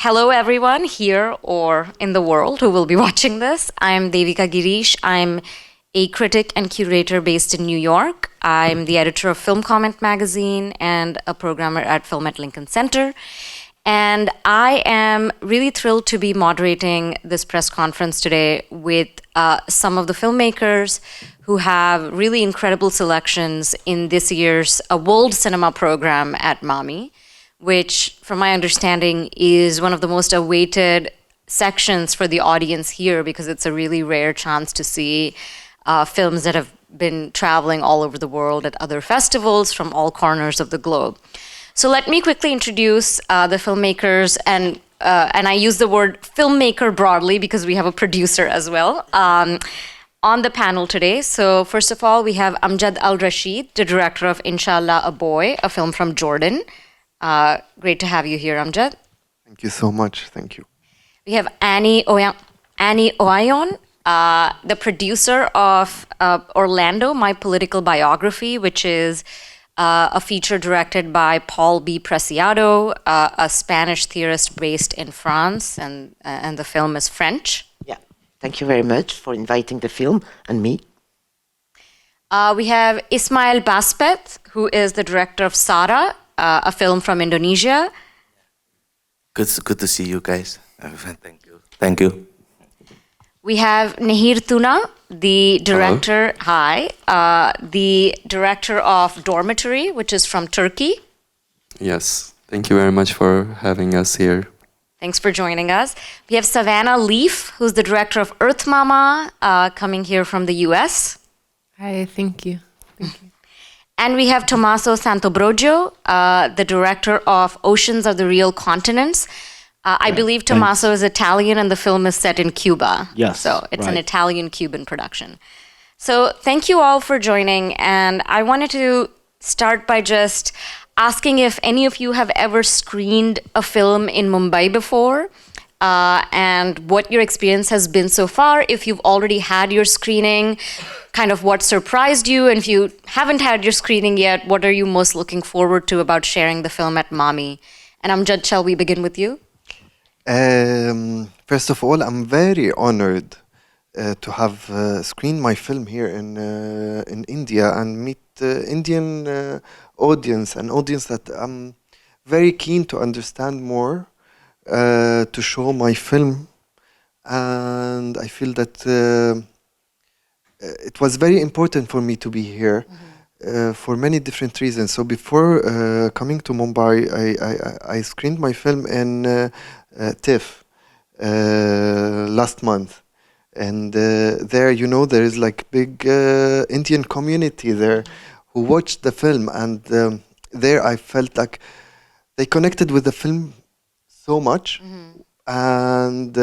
Hello, everyone here or in the world who will be watching this. I'm Devika Girish. I'm a critic and curator based in New York. I'm the editor of Film Comment magazine and a programmer at Film at Lincoln Center. And I am really thrilled to be moderating this press conference today with some of the filmmakers who have really incredible selections in this year's World Cinema program at MAMI, which, from my understanding, is one of the most awaited sections for the audience here because it's a really rare chance to see films that have been traveling all over the world at other festivals from all corners of the globe. So let me quickly introduce the filmmakers, and I use the word filmmaker broadly because we have a producer as well on the panel today. So first of all, we have Amjad Al-Rasheed, the director of Inshallah, a Boy, a film from Jordan. Great to have you here, Amjad. Thank you so much. Thank you. We have Annie Ohayon, the producer of Orlando, My Political Biography, which is a feature directed by Paul B. Preciado, a Spanish theorist based in France, and the film is French. Yeah, thank you very much for inviting the film and me. We have Ismail Basbeth, who is the director of Sara, a film from Indonesia. Good to see you guys. Thank you. Thank you. We have Nehir Tuna, the director. Hello. Hi, the director of Dormitory, which is from Turkey. Yes, thank you very much for having us here. Thanks for joining us. We have Savanah, who's the director of Earth Mama, coming here from the US. Hi, thank you. Thank you. And we have Tommaso Santambrogio, the director of Oceans of the Real Continents. I believe Tommaso is Italian and the film is set in Cuba. Yes. So it's an Italian-Cuban production. So thank you all for joining. And I wanted to start by just asking if any of you have ever screened a film in Mumbai before, and what your experience has been so far. If you've already had your screening, kind of what surprised you, and if you haven't had your screening yet, what are you most looking forward to about sharing the film at MAMI? And Amjad, shall we begin with you? First of all, I'm very honored to have screened my film here in India and meet Indian audience, an audience that I'm very keen to understand more, to show my film, and I feel that it was very important for me to be here. For many different reasons. So before coming to Mumbai, I screened my film in TIFF last month, and there, there is like big Indian community there who watched the film, and there I felt like they connected with the film so much, and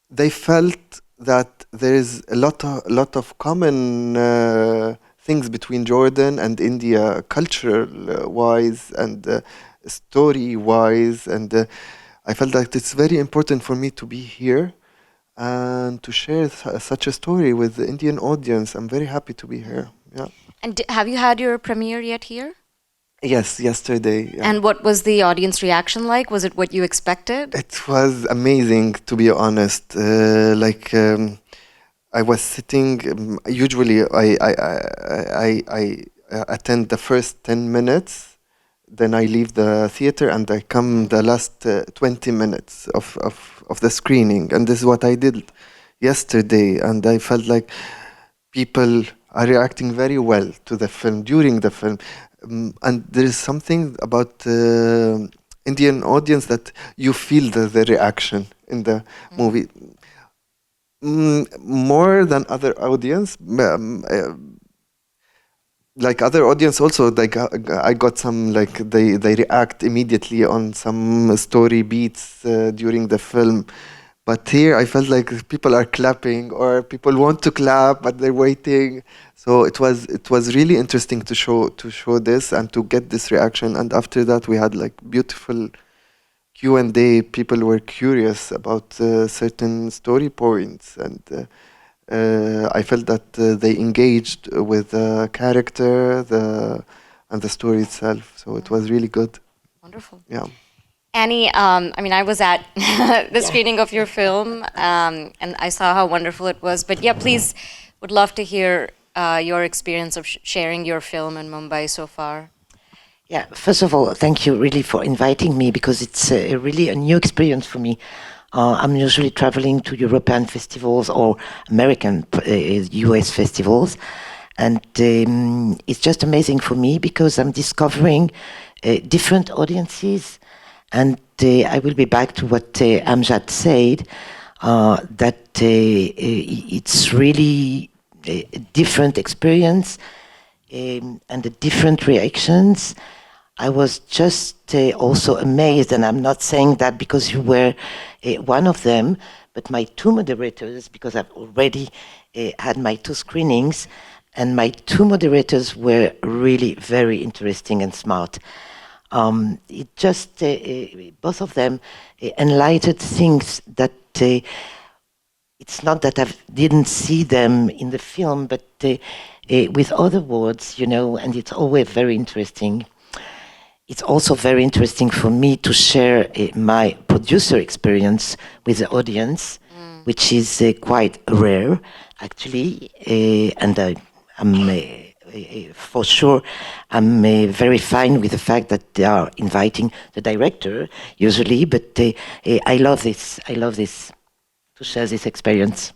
they felt that there is a lot of common things between Jordan and India, cultural-wise and story-wise, and I felt that it's very important for me to be here and to share such a story with the Indian audience. I'm very happy to be here. Yeah. And have you had your premiere yet here? Yes, yesterday. Yeah. And what was the audience reaction like? Was it what you expected? It was amazing, to be honest. I was sitting. Usually, I attend the first 10 minutes, then I leave the theater and I come the last 20 minutes of the screening, and this is what I did yesterday. And I felt like people are reacting very well to the film during the film, and there is something about Indian audience that you feel the reaction in the movie. More than other audience, like other audience also, like I got some, like they react immediately on some story beats during the film, but here I felt like people are clapping or people want to clap but they're waiting. So it was really interesting to show this and to get this reaction. And after that we had like beautiful Q&A. People were curious about certain story points, and I felt that they engaged with the character and the story itself. So it was really good. Wonderful. Yeah. Annie, I mean, I was at the screening of your film, and I saw how wonderful it was. But yeah, please, would love to hear your experience of sharing your film in Mumbai so far. Yeah, first of all, thank you really for inviting me because it's really a new experience for me. I'm usually traveling to European festivals or American US festivals, and it's just amazing for me because I'm discovering different audiences. And I will be back to what Amjad said, that it's really a different experience and the different reactions. I was just also amazed, and I'm not saying that because you were one of them, but my two moderators, because I've already had my two screenings, and my two moderators were really very interesting and smart. It just, both of them enlightened things that it's not that I didn't see them in the film, but with other words, you know, and it's always very interesting. It's also very interesting for me to share my producer experience with the audience, which is quite rare, actually. And I'm for sure, I'm very fine with the fact that they are inviting the director usually. But I love this. I love this to share this experience.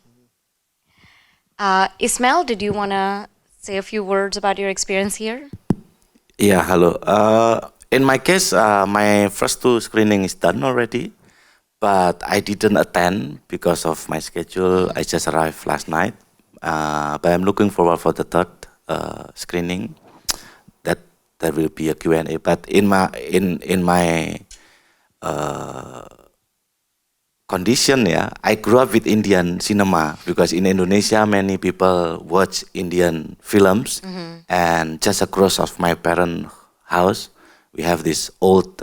Ismail, did you want to say a few words about your experience here? Yeah, hello. In my case, my first two screening is done already, but I didn't attend because of my schedule. I just arrived last night, but I'm looking forward for the third screening. That will be a Q&A. But in my condition, yeah, I grew up with Indian cinema because in Indonesia many people watch Indian films, and just across of my parents' house we have these old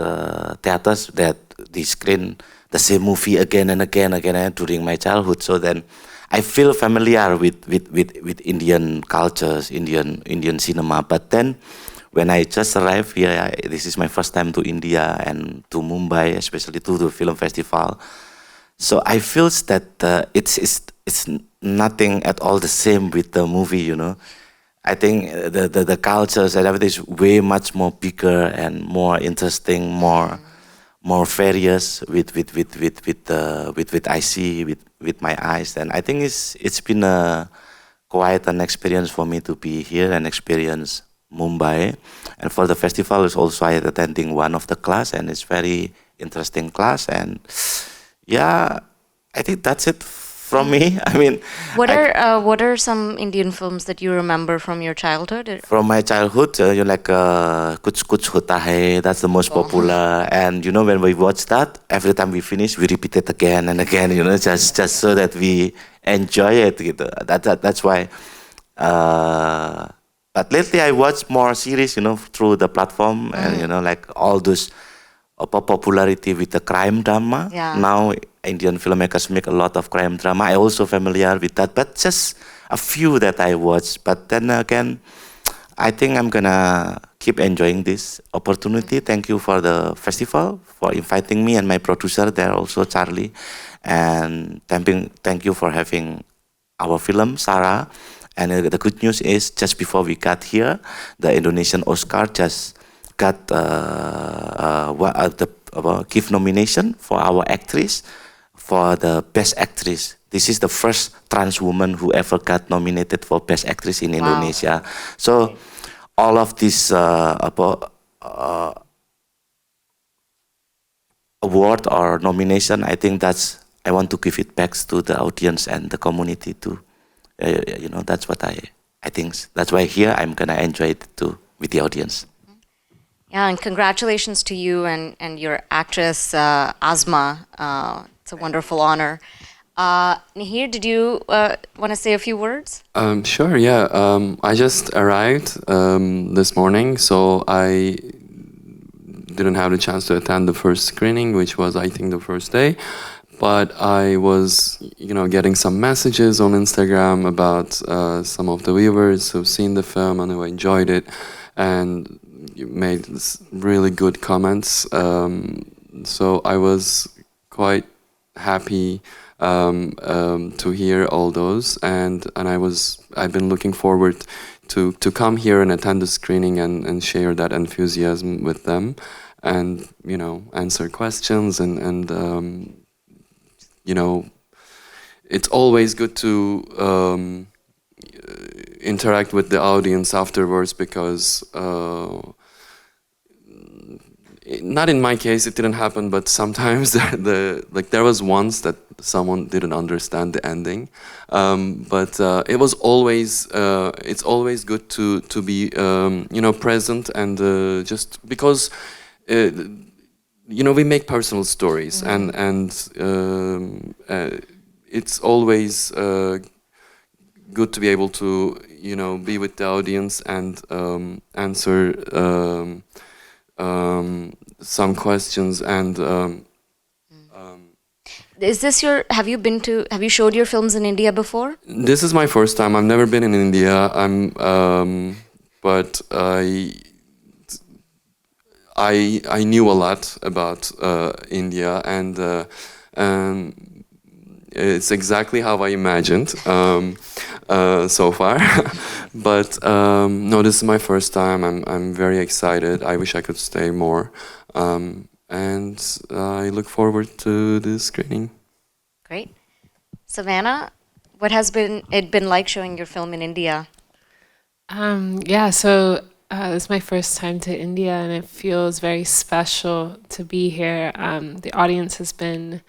theaters that they screen the same movie again and again during my childhood. So then I feel familiar with Indian cultures, Indian cinema. But then when I just arrived here, this is my first time to India and to Mumbai, especially to the film festival. So I feel that it's nothing at all the same with the movie, you know. I think the cultures and everything is way much more bigger and more interesting, more various with I see with my eyes. And I think it's been quite an experience for me to be here and experience Mumbai. And for the festival is also I attending one of the class, and it's very interesting class. And yeah, I think that's it from me. I mean, what are some Indian films that you remember from your childhood? From my childhood, you like Kuch Kuch Hota Hai. That's the most popular. And you know, when we watch that, every time we finish, we repeat it again and again. You know, just so that we enjoy it. Gitu. That's why. But lately, I watch more series. You know, through the platform, and you know, like all those popularity with the crime drama. Yeah. Now Indian filmmakers make a lot of crime drama. I also familiar with that, but just a few that I watch. But then again, I think I'm gonna keep enjoying this opportunity. Thank you for the festival, for inviting me and my producer there also, Charlie. And thank you for having our film, Sara. And the good news is just before we got here, the Indonesian Oscar just got the gift nomination for our actress for the best actress. This is the first trans woman who ever got nominated for best actress in Indonesia. So all of this award or nomination, I think I want to give it back to the audience and the community too. You know, that's what I think. That's why here I'm gonna enjoy it too with the audience. Yeah, and congratulations to you and your actress, Asma. It's a wonderful honor. Nehir, did you want to say a few words? Sure, yeah. I just arrived this morning, so I didn't have the chance to attend the first screening, which was, I think, the first day. But I was, you know, getting some messages on Instagram about some of the viewers who've seen the film and who enjoyed it. And you made really good comments. so I was quite happy to hear all those, and I've been looking forward to come here and attend the screening and share that enthusiasm with them, and answer questions and it's always good to interact with the audience afterwards, because not in my case it didn't happen, but sometimes there was once that someone didn't understand the ending, but it was always it's always good to be present, and just because we make personal stories, and it's always good to be able to be with the audience and answer some questions. And Is this have you showed your films in India before? this is my first time. I've never been in India. But I knew a lot about India, and it's exactly how I imagined so far. But no, this is my first time. I'm very excited. I wish I could stay more, and I look forward to this screening. Great. Savanah, what has it been like showing your film in India? Yeah, so this is my first time to India, and it feels very special to be here. The audience has been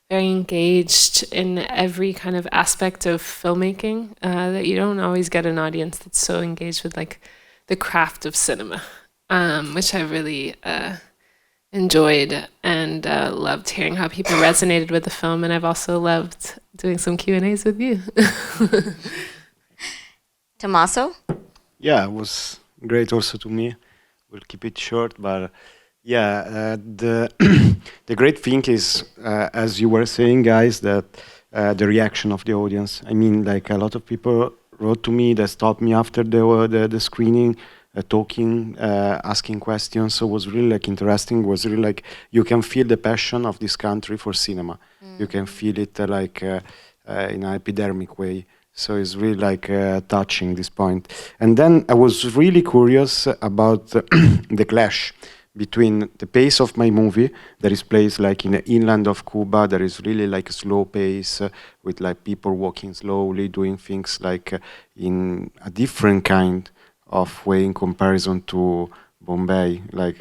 very engaged in every kind of aspect of filmmaking, that you don't always get an audience that's so engaged with like the craft of cinema, which I really enjoyed, and loved hearing how people resonated with the film, and I've also loved doing some Q&As with you. Tommaso? Yeah, it was great also to me. We'll keep it short, but yeah, the great thing is, as you were saying, guys, that the reaction of the audience. I mean, like a lot of people wrote to me, that stopped me after the screening, talking, asking questions. So it was really like interesting. It was really like you can feel the passion of this country for cinema. You can feel it like in an epidermic way. So it's really like touching this point. And then I was really curious about the clash between the pace of my movie that is placed like in the inland of Cuba. There is really like a slow pace with like people walking slowly, doing things like in a different kind of way in comparison to Bombay, like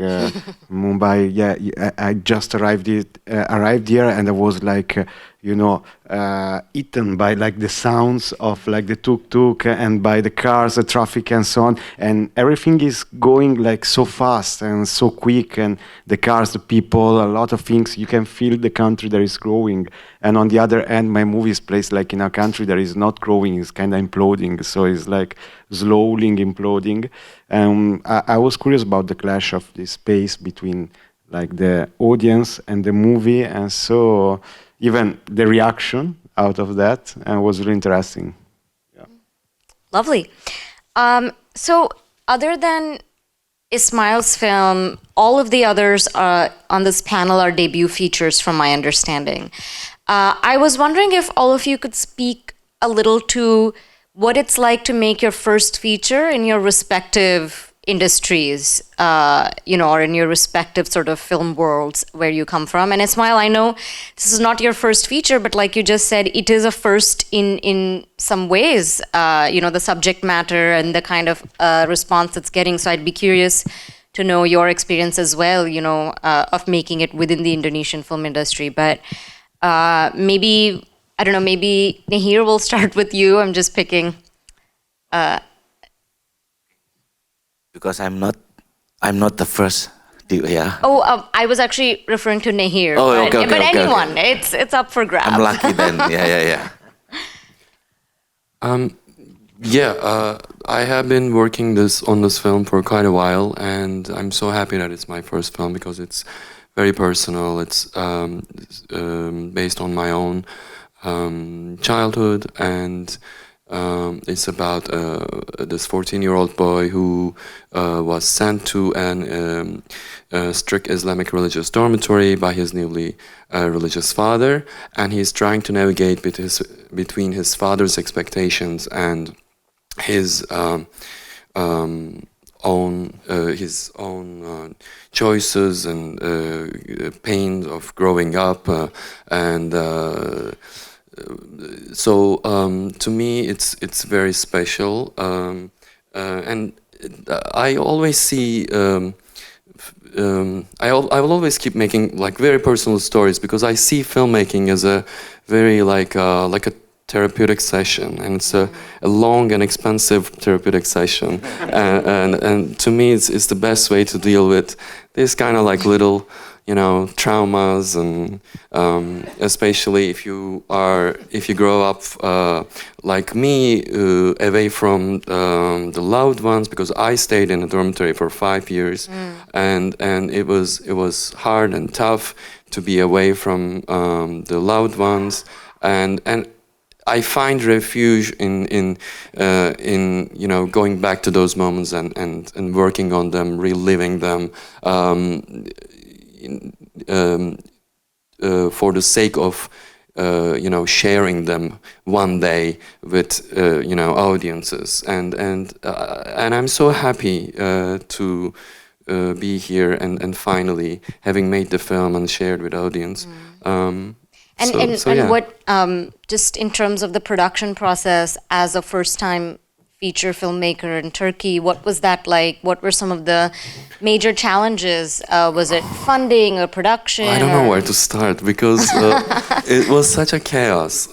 Mumbai. Yeah, I just arrived here, and I was like, eaten by like the sounds of like the tuk-tuk and by the cars, the traffic, and so on. And everything is going like so fast and so quick, and the cars, the people, a lot of things. You can feel the country that is growing. And on the other end, my movie is placed like in a country that is not growing, it's kind of imploding. So it's like slowly imploding. I was curious about the clash of this space between like the audience and the movie, and so even the reaction out of that was really interesting. Yeah. Lovely. So other than Ismail's film, all of the others on this panel are debut features from my understanding. I was wondering if all of you could speak a little to what it's like to make your first feature in your respective industries, or in your respective sort of film worlds where you come from. And Ismail, I know this is not your first feature, but like you just said, it is a first in some ways, the subject matter and the kind of response it's getting. So I'd be curious to know your experience as well, of making it within the Indonesian film industry. But maybe Nehir, will start with you. I'm just picking. Because I'm not the first. Yeah. Oh, I was actually referring to Nehir. Oh, okay, but anyone, okay. It's up for grabs. I'm lucky then. Yeah. I have been working on this film for quite a while, and I'm so happy that it's my first film because it's very personal. It's based on my own childhood, and It's about this 14-year-old boy who was sent to an strict Islamic religious dormitory by his newly religious father, and he's trying to navigate between his father's expectations and his own choices and pain of growing up, and so to me it's very special, and I always see I will always keep making like very personal stories, because I see filmmaking as a very like a therapeutic session, and it's a long and expensive therapeutic session, and to me it's the best way to deal with this kind of like little, you know, traumas, and especially if you grow up like me, away from the loved ones, because I stayed in a dormitory for 5 years, and it was hard and tough to be away from the loved ones, and I find refuge in you know, going back to those moments and working on them, reliving them, for the sake of you know, sharing them one day with you know, audiences, and I'm so happy to be here and finally having made the film and shared with audience. And what, just in terms of the production process as a first-time feature filmmaker in Turkey, what was that like? What were some of the major challenges? Was it funding or production? I don't know where to start, because it was such a chaos.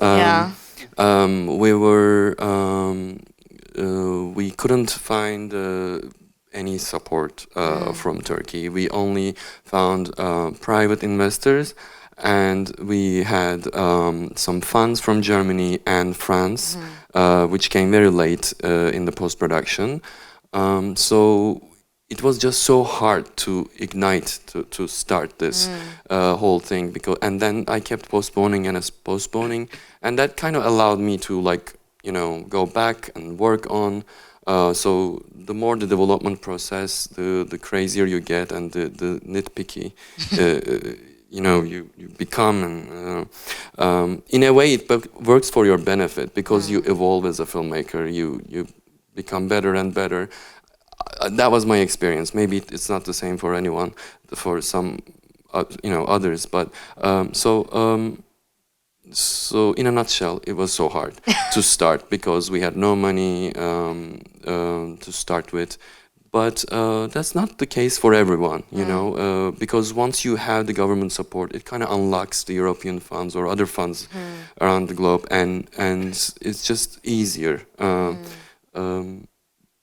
We couldn't find any support from Turkey. We only found private investors, and we had some funds from Germany and France, which came very late in the post-production. So it was just so hard to ignite, to start this whole thing, and then I kept postponing and postponing, and that kind of allowed me to, like, you know, go back and work on. So the more the development process, the crazier you get, and the nitpicky you know, you become, and in a way it works for your benefit, because you evolve as a filmmaker, you become better and better. That was my experience. Maybe it's not the same for anyone, for some you know, others, but so in a nutshell, it was so hard to start, because we had no money to start with. But that's not the case for everyone, you know, because once you have the government support, it kind of unlocks the European funds or other funds around the globe, and it's just easier.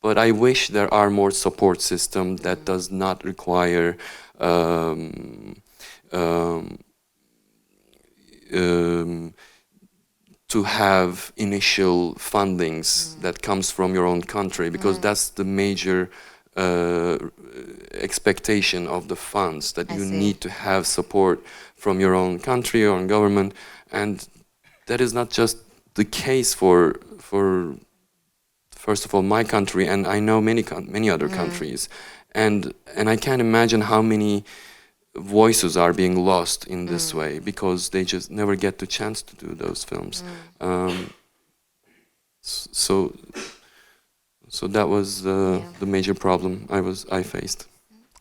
But I wish there are more support system that does not require to have initial fundings that comes from your own country, because that's the major expectation of the funds, that you need to have support from your own country or own government, and that is not just the case for first of all my country, and I know many other countries, and I can't imagine how many voices are being lost in this way, because they just never get the chance to do those films. So that was the major problem I faced.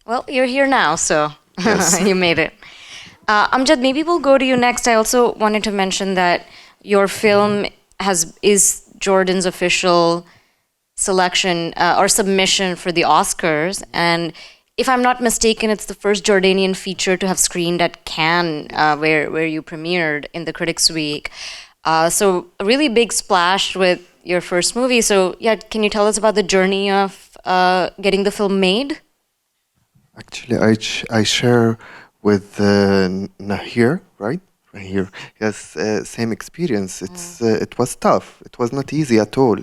Well, you're here now, so Yes. you made it. Amjad, maybe we'll go to you next. I also wanted to mention that your film is Jordan's official selection or submission for the Oscars, and if I'm not mistaken, it's the first Jordanian feature to have screened at Cannes, where you premiered in the Critics' Week. So a really big splash with your first movie. So yeah, can you tell us about the journey of getting the film made? Actually, I share with Nehir, right? Nehir, yes, same experience. It was tough. It was not easy at all.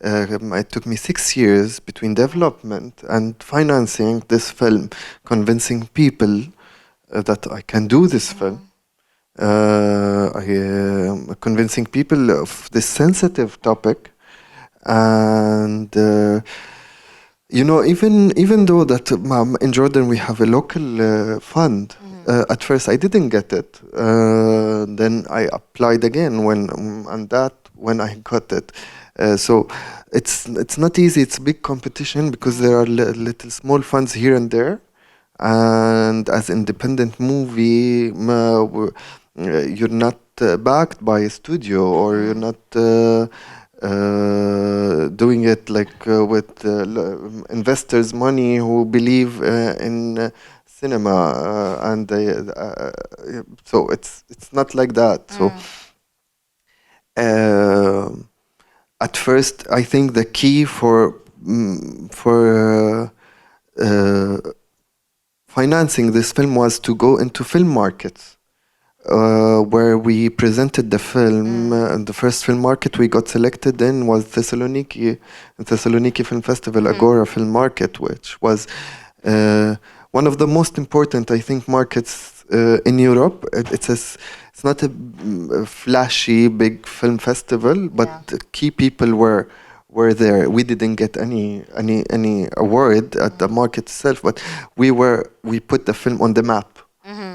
It took me 6 years between development and financing this film, convincing people that I can do this film. Convincing people of this sensitive topic And even though that in Jordan we have a local fund, at first I didn't get it. Then I applied again when I got it. So it's not easy. It's a big competition because there are little small funds here and there, and as independent movie, you're not backed by a studio, or you're not doing it like with investors' money who believe in cinema, and so it's not like that. So at first, I think the key for financing this film was to go into film markets, where we presented the film. The first film market we got selected in was Thessaloniki Film Festival, Agora Film Market, which was one of the most important, I think, markets in Europe. It's not a flashy big film festival, but the key people were there. We didn't get any award at the market itself, but we put the film on the map.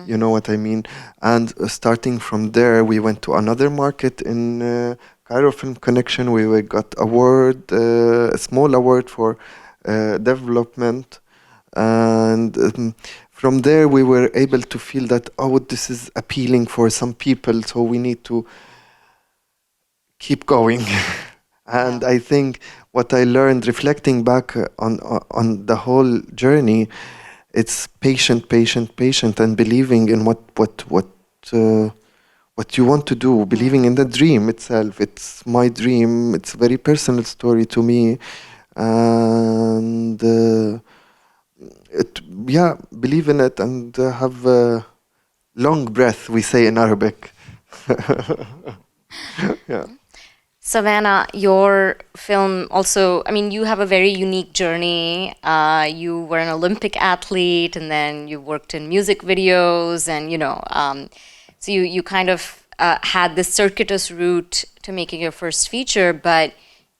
You know what I mean? And starting from there, we went to another market in Cairo Film Connection. We got a small award for development, and from there we were able to feel that, oh, this is appealing for some people, so we need to keep going. And I think what I learned reflecting back on the whole journey, it's patient, and believing in what you want to do, believing in the dream itself. It's my dream. It's a very personal story to me, and believe in it and have a long breath, we say in Arabic. Yeah. Savanah, your film also, I mean, you have a very unique journey. You were an Olympic athlete, and then you worked in music videos, and, so you kind of had this circuitous route to making your first feature, but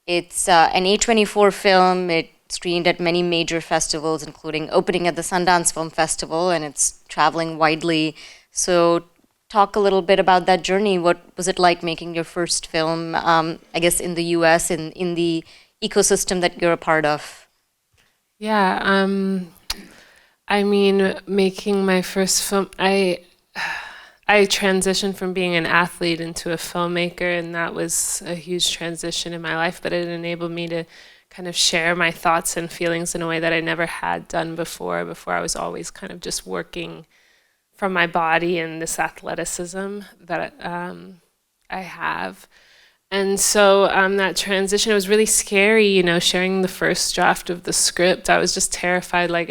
it's an A24 film. It screened at many major festivals, including opening at the Sundance Film Festival, and it's traveling widely. So talk a little bit about that journey. What was it like making your first film, I guess, in the US, in the ecosystem that you're a part of? Yeah, I mean, making my first film, I transitioned from being an athlete into a filmmaker, and that was a huge transition in my life, but it enabled me to kind of share my thoughts and feelings in a way that I never had done before. Before, I was always kind of just working from my body and this athleticism that I have. And so that transition, it was really scary, sharing the first draft of the script. I was just terrified, like,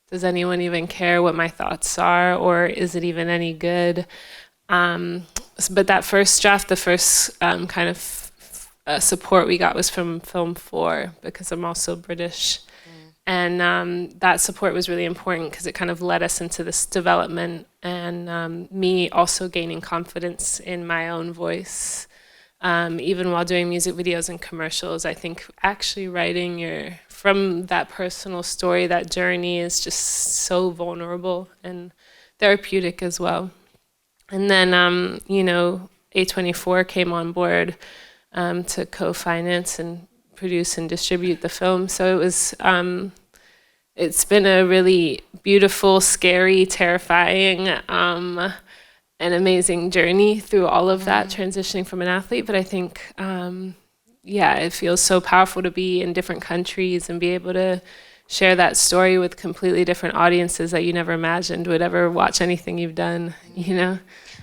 does anyone even care what my thoughts are, or is it even any good? But that first draft, the first kind of support we got was from Film 4, because I'm also British. And that support was really important because it kind of led us into this development, and me also gaining confidence in my own voice. Even while doing music videos and commercials, I think actually writing from that personal story, that journey is just so vulnerable and therapeutic as well. And then, A24 came on board to co-finance and produce and distribute the film. So it was, it's been a really beautiful, scary, terrifying, and amazing journey through all of that, transitioning from an athlete. But I think, it feels so powerful to be in different countries and be able to share that story with completely different audiences that you never imagined would ever watch anything you've done,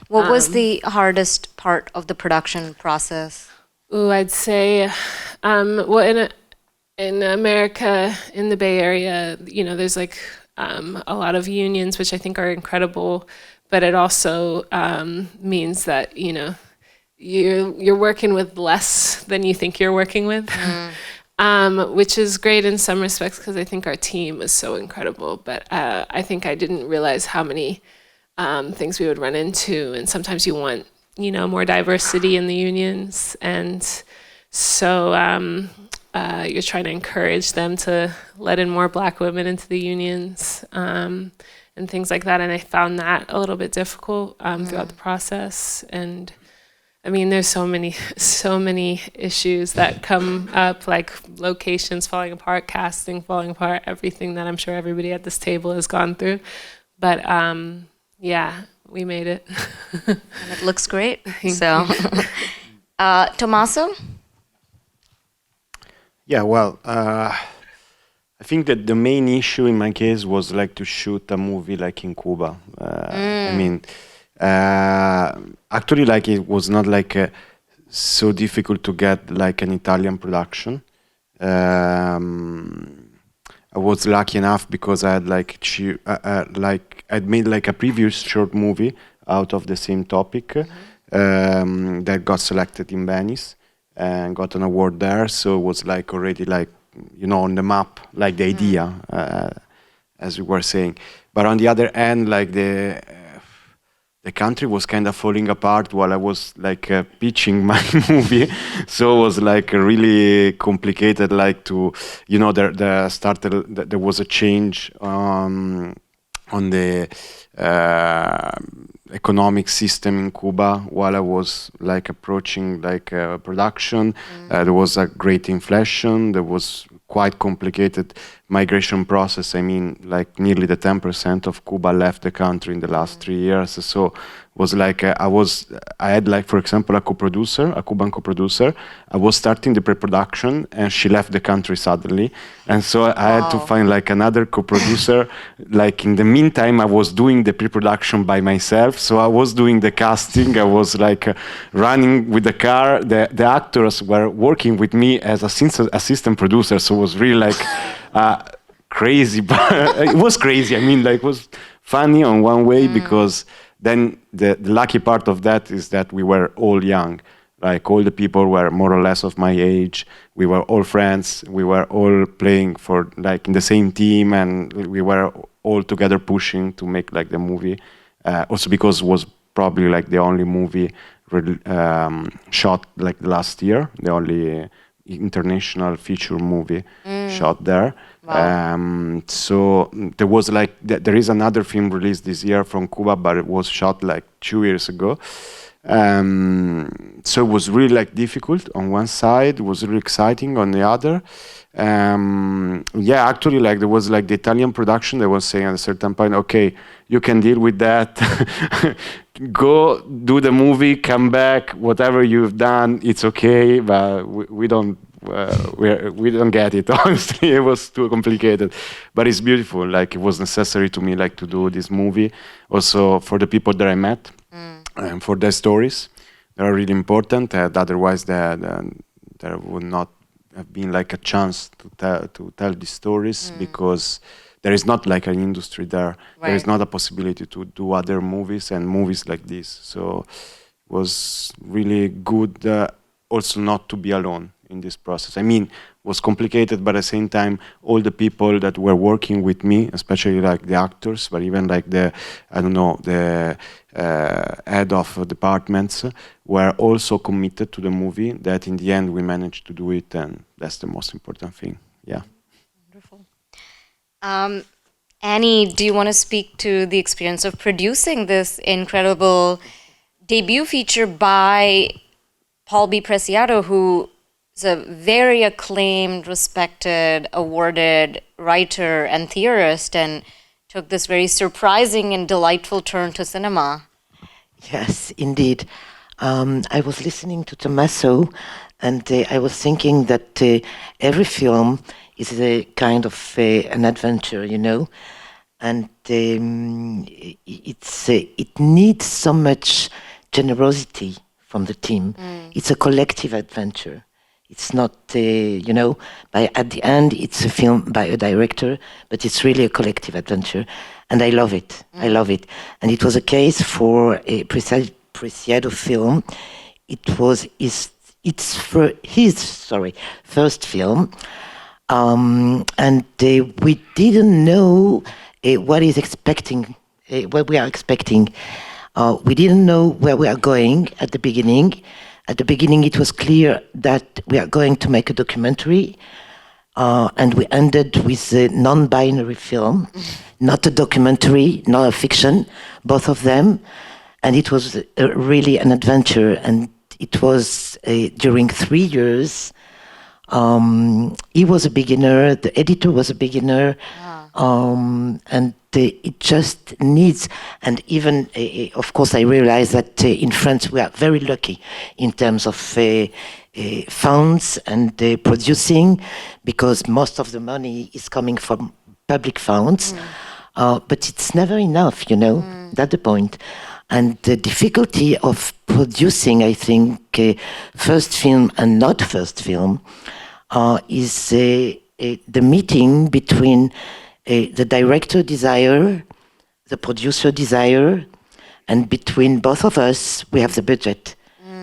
What was the hardest part of the production process? I'd say, in America, in the Bay Area, there's like a lot of unions, which I think are incredible, but it also means that, you're working with less than you think you're working with, which is great in some respects because I think our team was so incredible, but I think I didn't realize how many things we would run into, and sometimes you want more diversity in the unions, and So you're trying to encourage them to let in more Black women into the unions and things like that. And I found that a little bit difficult throughout the process. And I mean, there's so many issues that come up, like locations falling apart, casting falling apart, everything that I'm sure everybody at this table has gone through. But yeah, we made it. And it looks great. So, Tommaso? Yeah, well, I think that the main issue in my case was like to shoot a movie like in Cuba. I mean, actually, like it was not like so difficult to get like an Italian production. I was lucky enough because I had like I'd made like a previous short movie out of the same topic that got selected in Venice and got an award there. So it was like already like, you know, on the map, like the idea, as we were saying. But on the other end, like the country was kind of falling apart while I was like pitching my movie. So it was like really complicated, like to, you know, there was a change on the economic system in Cuba while I was like approaching like production. There was a great inflation. There was quite complicated migration process. I mean, like nearly the 10% of Cuba left the country in the last 3 years. So it was like I had like, for example, a Cuban co-producer. I was starting the pre-production and she left the country suddenly. And so I had to find like another co-producer. Like in the meantime, I was doing the pre-production by myself. So I was doing the casting. I was like running with the car. The actors were working with me as assistant producer. So it was really like crazy, but it was crazy. I mean, like it was funny on one way because then the lucky part of that is that we were all young. Like all the people were more or less of my age. We were all friends. We were all playing for like in the same team, and we were all together pushing to make like the movie. Also because it was probably like the only movie shot like last year, the only international feature movie shot there. Wow. So there was like there is another film released this year from Cuba, but it was shot like 2 years ago. So it was really like difficult on one side, it was really exciting on the other. Yeah, actually, like there was like the Italian production that was saying at a certain point, okay, you can deal with that. Go do the movie, come back, whatever you've done, it's okay, but we don't get it. Honestly, it was too complicated, but it's beautiful. Like it was necessary to me, like to do this movie, also for the people that I met, and for their stories. They are really important. Otherwise, there would not have been like a chance to tell these stories because there is not like an industry there. Right. There is not a possibility to do other movies and movies like this. So it was really good also not to be alone in this process. I mean, it was complicated, but at the same time, all the people that were working with me, especially like the actors, but even like the head of departments, were also committed to the movie, that in the end we managed to do it, and that's the most important thing. Yeah. Wonderful. Annie, do you want to speak to the experience of producing this incredible debut feature by Paul B. Preciado, who is a very acclaimed, respected, awarded writer and theorist, and took this very surprising and delightful turn to cinema? Yes, indeed. I was listening to Tommaso, and I was thinking that every film is a kind of an adventure, you know, and it needs so much generosity from the team. It's a collective adventure. It's not, you know, at the end it's a film by a director, but it's really a collective adventure, and I love it. I love it, and it was a case for a Preciado film. It was his first film, and we didn't know what we are expecting. We didn't know where we are going at the beginning, At the beginning, it was clear that we are going to make a documentary, and we ended with a non-binary film, not a documentary, not a fiction, both of them. And it was really an adventure. And it was during 3 years. He was a beginner, the editor was a beginner, and it just needs, and even, of course, I realize that in France we are very lucky in terms of funds and producing, because most of the money is coming from public funds, but it's never enough, you know, that's the point. And the difficulty of producing, I think, first film and not first film, is the meeting between the director desire, the producer desire, and between both of us, we have the budget.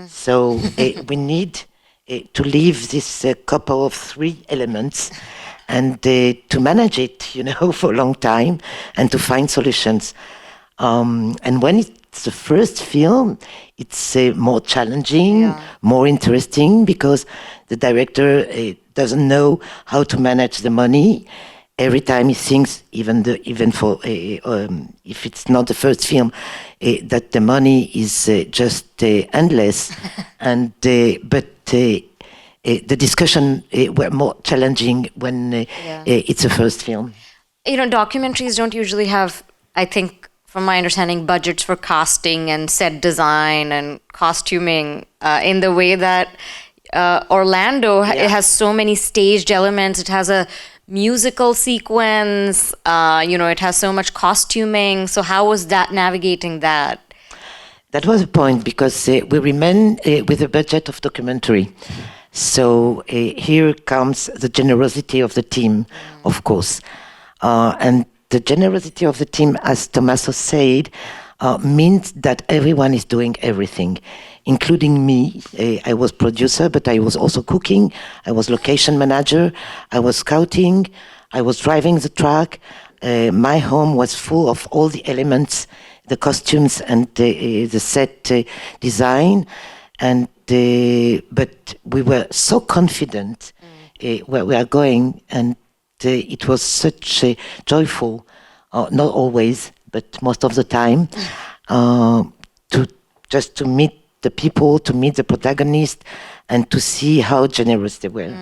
So we need to leave this couple of 3 elements and to manage it, you know, for a long time and to find solutions. And when it's the first film, it's more challenging, more interesting, because the director doesn't know how to manage the money. Every time he thinks, even for if it's not the first film, that the money is just endless, and but the discussion were more challenging when it's a first film. You know, documentaries don't usually have, I think, from my understanding, budgets for casting and set design and costuming in the way that Orlando, it has so many staged elements. It has a musical sequence, you know, it has so much costuming. So how was that, navigating that? That was a point, because we remain with a budget of documentary. So here comes the generosity of the team, of course. And the generosity of the team, as Tommaso said, means that everyone is doing everything, including me. I was producer, but I was also cooking. I was location manager. I was scouting. I was driving the truck. My home was full of all the elements, the costumes and the set design. And but we were so confident where we are going, and it was such a joyful, not always, but most of the time, to meet the people, to meet the protagonist, and to see how generous they were.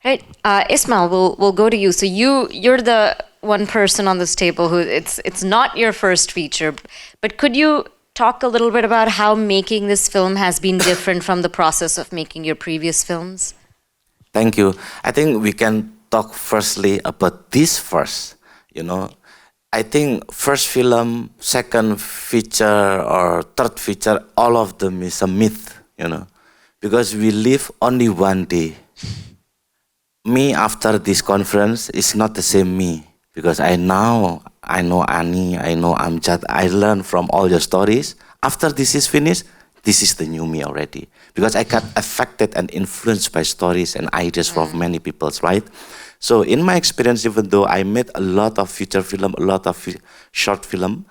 Right, Ismail, we'll go to you. So you're the one person on this table who it's not your first feature, but could you talk a little bit about how making this film has been different from the process of making your previous films? Thank you. I think we can talk firstly about this first. You know, I think first film, second feature, or third feature, all of them is a myth, you know, because we live only one day. Me after this conference is not the same me, because I know Ani, I know Amjad, I learn from all your stories. After this is finished, this is the new me already, because I got affected and influenced by stories and ideas from many people, right? So in my experience, even though I made a lot of feature film, a lot of short film,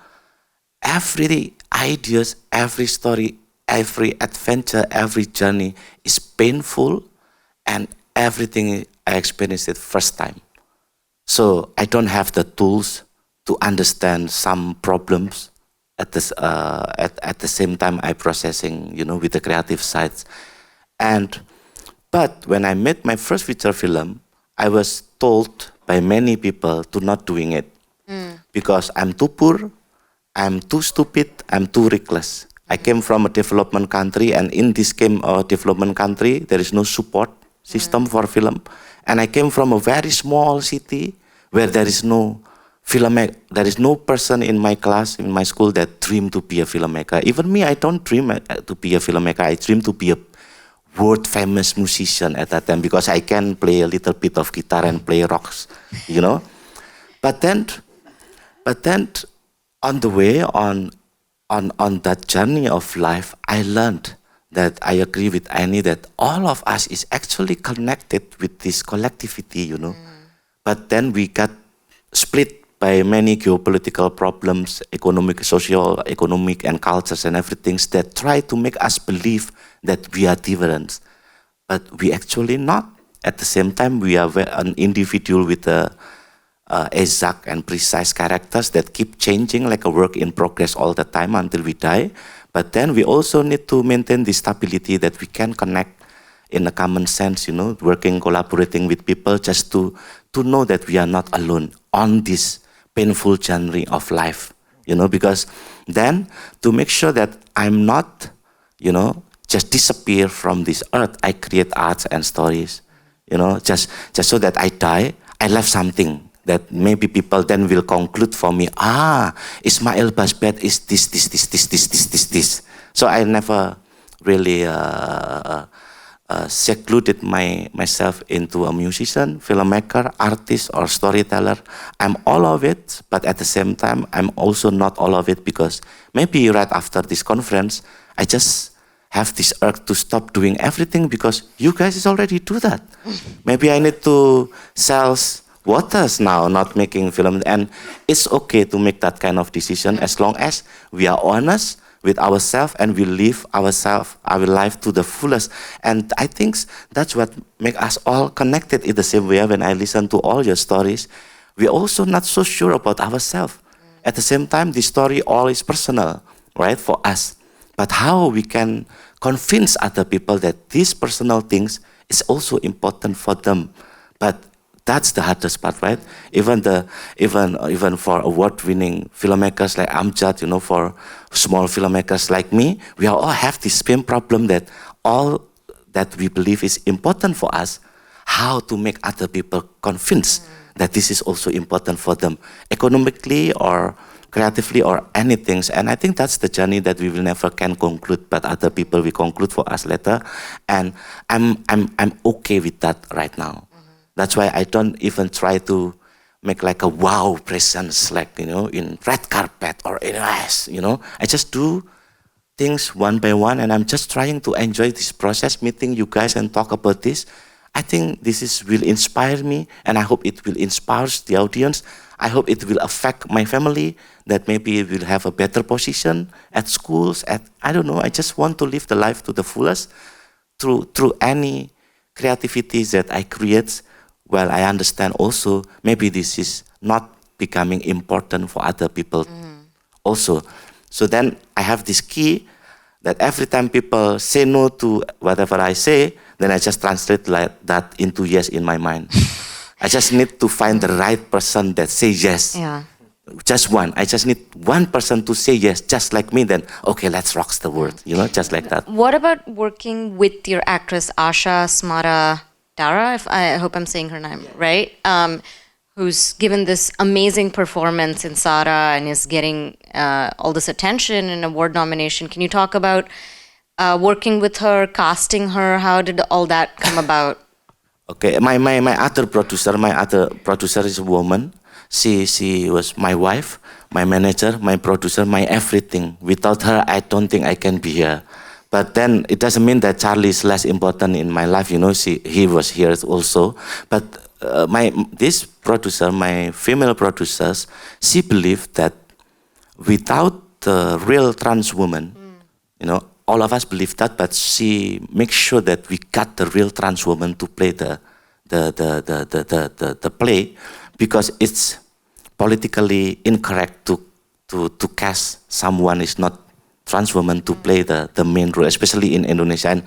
every ideas, every story, every adventure, every journey is painful, and everything I experienced it first time. So I don't have the tools to understand some problems at this at the same time I processing, you know, with the creative sides. But when I made my first feature film, I was told by many people to not doing it because I'm too poor, I'm too stupid, I'm too reckless. I came from a development country, and in this development country, there is no support system for film. And I came from a very small city where there is no filmmaker. There is no person in my class, in my school, that dream to be a filmmaker. Even me, I don't dream to be a filmmaker. I dream to be a world famous musician at that time, because I can play a little bit of guitar and play rocks, you know. But then on the way, on that journey of life, I learned that I agree with Annie that all of us is actually connected with this collectivity, you know. But then we got split by many geopolitical problems, economic, social, economic, and cultures and everything that try to make us believe that we are different, but we actually not. At the same time, we are an individual with a exact and precise characters that keep changing like a work in progress all the time until we die. But then we also need to maintain the stability that we can connect in a common sense, you know, working, collaborating with people just to know that we are not alone on this painful journey of life, you know, because then to make sure that I'm not, you know, just disappear from this earth, I create arts and stories, you know, just so that I die, I left something that maybe people then will conclude for me, Ismail Basbeth is this. So I never really secluded myself into a musician, filmmaker, artist, or storyteller. I'm all of it, but at the same time, I'm also not all of it because maybe right after this conference, I just have this urge to stop doing everything because you guys already do that. Maybe I need to sell waters now, not making film. And it's okay to make that kind of decision as long as we are honest with ourselves and we live our life to the fullest. And I think that's what makes us all connected in the same way. When I listen to all your stories, we're also not so sure about ourselves. At the same time, the story all is personal, right, for us. But how we can convince other people that these personal things is also important for them. But that's the hardest part, right? Even for award-winning filmmakers like Amjad, you know, for small filmmakers like me, we all have this same problem that all that we believe is important for us, how to make other people convinced that this is also important for them, economically or creatively or anything. And I think that's the journey that we will never can conclude, but other people will conclude for us later. And I'm okay with that right now. That's why I don't even try to make like a wow presence, like, you know, in red carpet or in ice, you know. I just do things one by one, and I'm just trying to enjoy this process, meeting you guys and talk about this. I think this will inspire me, and I hope it will inspire the audience. I hope it will affect my family, that maybe it will have a better position at schools, I don't know. I just want to live the life to the fullest through any creativity that I create. Well, I understand also maybe this is not becoming important for other people also. So then I have this key that every time people say no to whatever I say, then I just translate like that into yes in my mind. I just need to find the right person that says yes. Yeah. Just one. I just need one person to say yes, just like me. Then, okay, let's rock the world, you know, just like that. What about working with your actress Asha Smara Dara, if I hope I'm saying her name right, who's given this amazing performance in Sara and is getting all this attention and award nomination. Can you talk about working with her, casting her? How did all that come about? Okay, my other producer is a woman. She was my wife, my manager, my producer, my everything. Without her, I don't think I can be here. But then it doesn't mean that Charlie is less important in my life. You know, he was here also. But this producer, my female producers, she believed that without the real trans woman, you know, all of us believe that, but she makes sure that we got the real trans woman to play the play, because it's politically incorrect to cast someone is not trans woman to play the main role, especially in Indonesia. And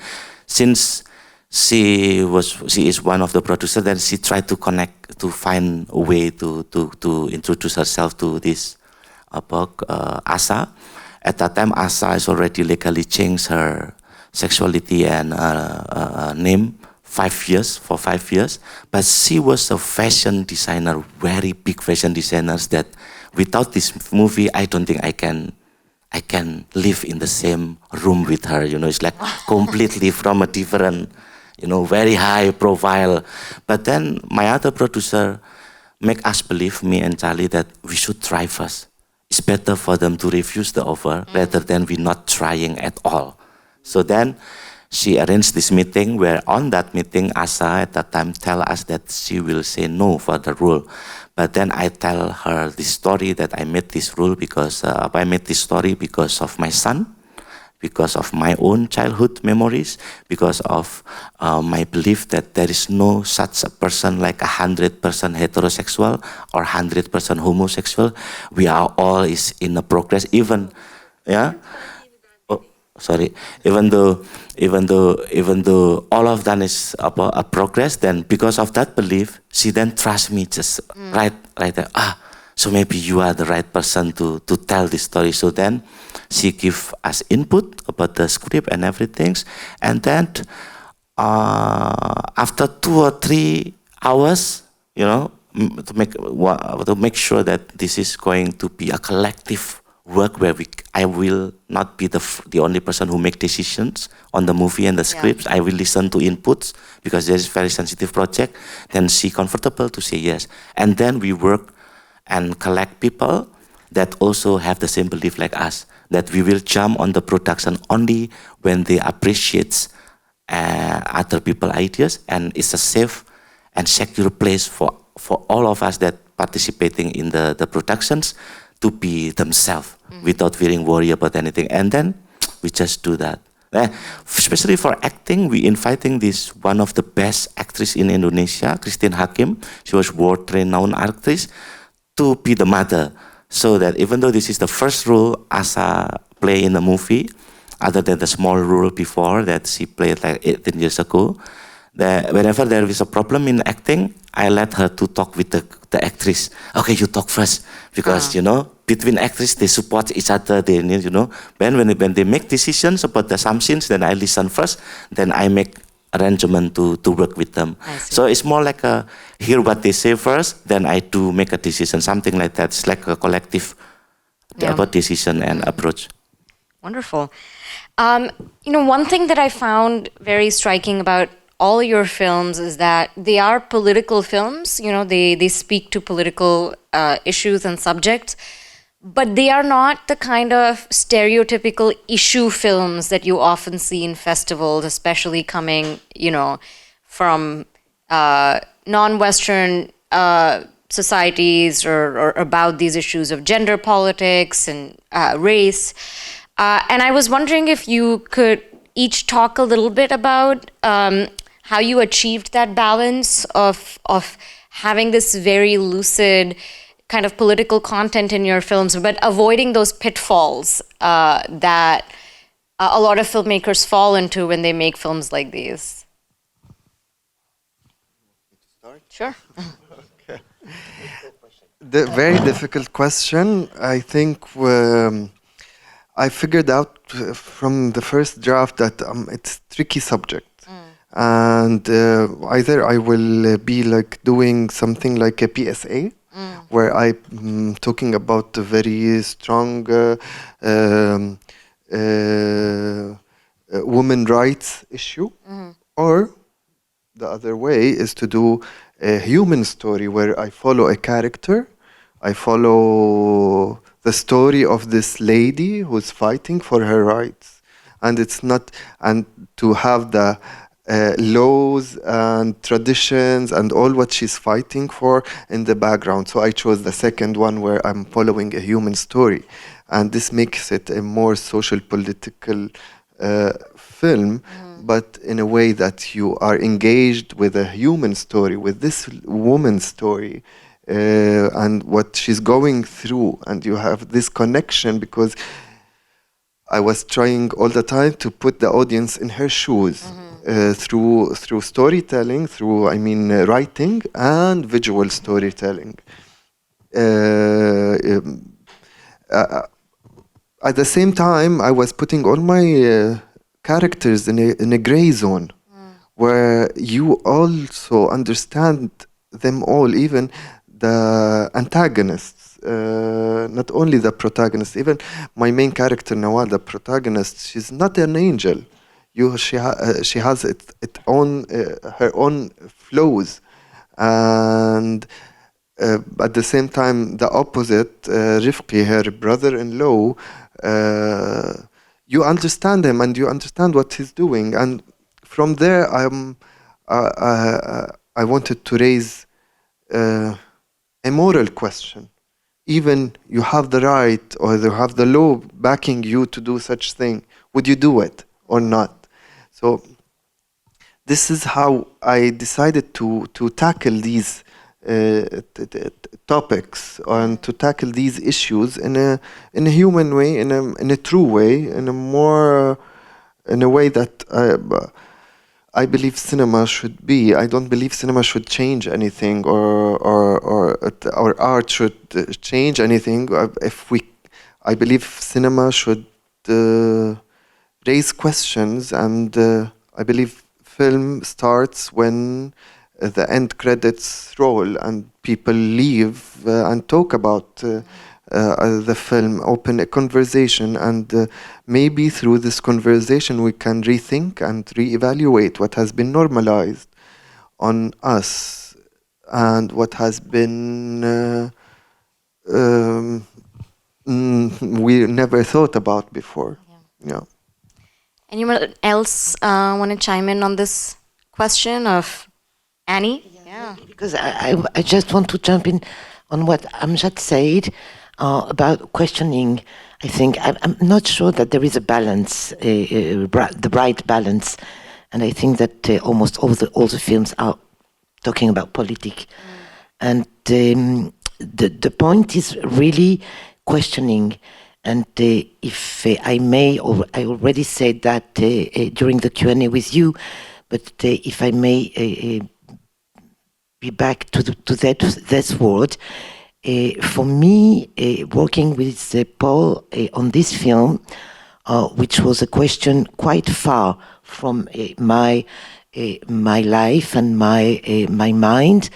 since she is one of the producers, then she tried to connect, to find a way to introduce herself to this Asa. At that time, Asa has already legally changed her sexuality and name for 5 years. But she was a fashion designer, very big fashion designers, that without this movie, I don't think I can live in the same room with her. You know, it's like completely from a different, you know, very high profile. But then my other producer make us believe, me and Charlie, that we should try first. It's better for them to refuse the offer rather than we not trying at all. So then she arranged this meeting where on that meeting, Asa at that time tell us that she will say no for the role. But then I tell her this story that I made this role because I made this story because of my son, because of my own childhood memories, because of my belief that there is no such a person like 100% heterosexual or 100% homosexual. We are all is in a progress, even, yeah. Oh, sorry. Even though all of that is about a progress, then because of that belief, she then trusts me just right there. So maybe you are the right person to tell this story. So then she give us input about the script and everything. And then after 2 or 3 hours, you know, to make sure that this is going to be a collective work where I will not be the only person who make decisions on the movie and the scripts. I will listen to inputs because there is very sensitive project. Then she comfortable to say yes. And then we work and collect people that also have the same belief like us, that we will jump on the production only when they appreciate other people's ideas, and it's a safe and secure place for all of us that participating in the productions to be themselves without feeling worried about anything. And then we just do that. Especially for acting, we inviting this one of the best actress in Indonesia, Christine Hakim. She was world-renowned actress, to be the mother. So that even though this is the first role Asa play in the movie, other than the small role before that she played like 18 years ago, whenever there is a problem in acting, I let her to talk with the actress. Okay, you talk first, because you know, between actors they support each other. They need, you know, when they make decisions about some scenes, then I listen first, then I make arrangement to work with them. So it's more like hear what they say first, then I do make a decision, something like that. It's like a collective about decision and approach. Wonderful. You know, one thing that I found very striking about all your films is that they are political films. You know, they speak to political issues and subjects, but they are not the kind of stereotypical issue films that you often see in festivals, especially coming, you know, from non-Western societies or about these issues of gender politics and race. And I was wondering if you could each talk a little bit about how you achieved that balance of having this very lucid kind of political content in your films, but avoiding those pitfalls that a lot of filmmakers fall into when they make films like these. Sure. Okay. The very difficult question. I think I figured out from the first draft that it's a tricky subject. And either I will be like doing something like a PSA, where I'm talking about a very strong women rights issue, or the other way is to do a human story where I follow a character, I follow the story of this lady who's fighting for her rights, and it's not, and to have the laws and traditions and all what she's fighting for in the background. So I chose the second one where I'm following a human story, and this makes it a more social political film, but in a way that you are engaged with a human story, with this woman's story and what she's going through, and you have this connection, because I was trying all the time to put the audience in her shoes. Through storytelling, through writing and visual storytelling. At the same time, I was putting all my characters in a gray zone, where you also understand them all, even the antagonists, not only the protagonist. Even my main character Nawal, the protagonist, she's not an angel. She has her own flaws, and at the same time, the opposite, Rifqi, her brother-in-law, you you understand him and you understand what he's doing. And from there, I wanted to raise a moral question. Even you have the right or you have the law backing you to do such thing, would you do it or not? So this is how I decided to tackle these topics and to tackle these issues in a human way, in a true way, in a way that I believe cinema should be. I don't believe cinema should change anything or art should change anything. I believe cinema should raise questions, and I believe film starts when the end credits roll and people leave and talk about the film, open a conversation, and maybe through this conversation we can rethink and reevaluate what has been normalized on us and what has been we never thought about before. Yeah. Anyone else want to chime in on this question of Annie? Yeah. Because I just want to jump in on what Amjad said about questioning. I think I'm not sure that there is a balance, the right balance, and I think that almost all the films are talking about politics, and the point is really questioning. And if I may, or I already said that during the Q&A with you, but if I may be back to this word. For me, working with Paul on this film, which was a question quite far from my life and my mind,